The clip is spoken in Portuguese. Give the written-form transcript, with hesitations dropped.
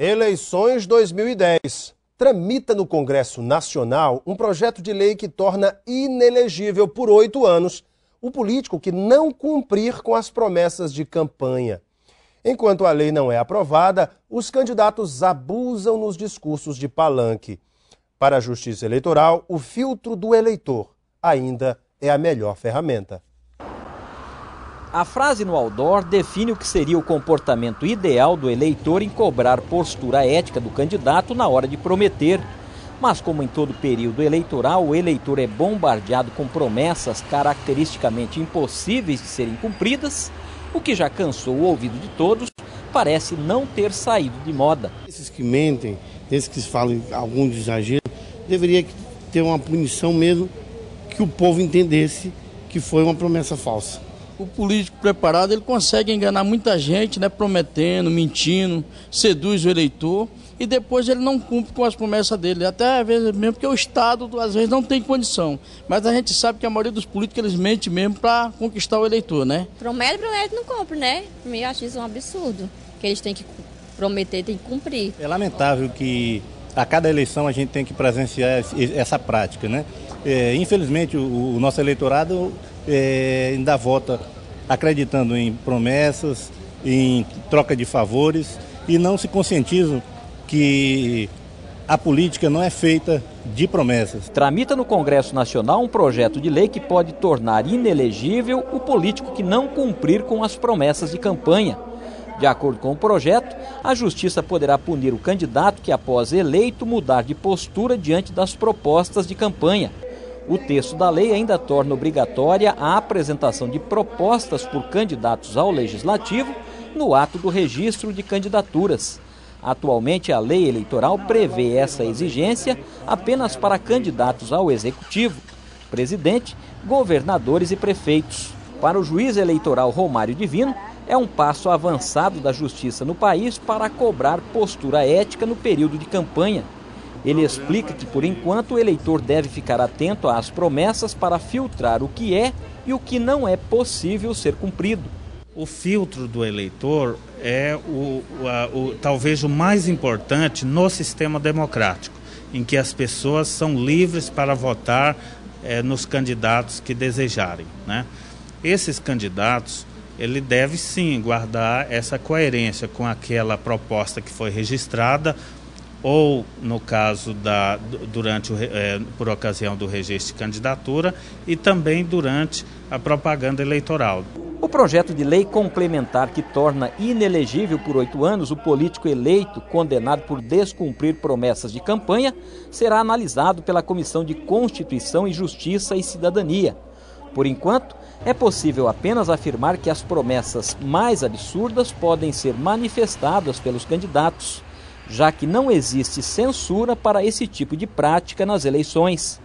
Eleições 2010. Tramita no Congresso Nacional um projeto de lei que torna inelegível por 8 anos o político que não cumprir com as promessas de campanha. Enquanto a lei não é aprovada, os candidatos abusam nos discursos de palanque. Para a Justiça Eleitoral, o filtro do eleitor ainda é a melhor ferramenta. A frase no outdoor define o que seria o comportamento ideal do eleitor em cobrar postura ética do candidato na hora de prometer. Mas como em todo período eleitoral, o eleitor é bombardeado com promessas caracteristicamente impossíveis de serem cumpridas, o que já cansou o ouvido de todos, parece não ter saído de moda. Esses que mentem, esses que falam algum exagero, deveria ter uma punição mesmo que o povo entendesse que foi uma promessa falsa. O político preparado, ele consegue enganar muita gente, né, prometendo, mentindo, seduz o eleitor e depois ele não cumpre com as promessas dele, até às vezes mesmo porque o Estado às vezes não tem condição, mas a gente sabe que a maioria dos políticos eles mentem mesmo para conquistar o eleitor, né? Promete e não cumpre, né? Eu acho isso um absurdo, que eles têm que prometer, têm que cumprir. É lamentável que a cada eleição a gente tem que presenciar essa prática, né? Infelizmente o nosso eleitorado ainda vota acreditando em promessas, em troca de favores e não se conscientizam que a política não é feita de promessas. Tramita no Congresso Nacional um projeto de lei que pode tornar inelegível o político que não cumprir com as promessas de campanha. De acordo com o projeto, a Justiça poderá punir o candidato que, após eleito, mudar de postura diante das propostas de campanha. O texto da lei ainda torna obrigatória a apresentação de propostas por candidatos ao Legislativo no ato do registro de candidaturas. Atualmente, a lei eleitoral prevê essa exigência apenas para candidatos ao Executivo, presidente, governadores e prefeitos. Para o juiz eleitoral Romário Divino, é um passo avançado da justiça no país para cobrar postura ética no período de campanha. Ele explica que, por enquanto, o eleitor deve ficar atento às promessas para filtrar o que é e o que não é possível ser cumprido. O filtro do eleitor é talvez o mais importante no sistema democrático, em que as pessoas são livres para votar nos candidatos que desejarem, né? Esses candidatos, ele deve sim guardar essa coerência com aquela proposta que foi registrada ou, no caso, por ocasião do registro de candidatura e também durante a propaganda eleitoral. O projeto de lei complementar que torna inelegível por 8 anos o político eleito condenado por descumprir promessas de campanha será analisado pela Comissão de Constituição e Justiça e Cidadania. Por enquanto, é possível apenas afirmar que as promessas mais absurdas podem ser manifestadas pelos candidatos, já que não existe censura para esse tipo de prática nas eleições.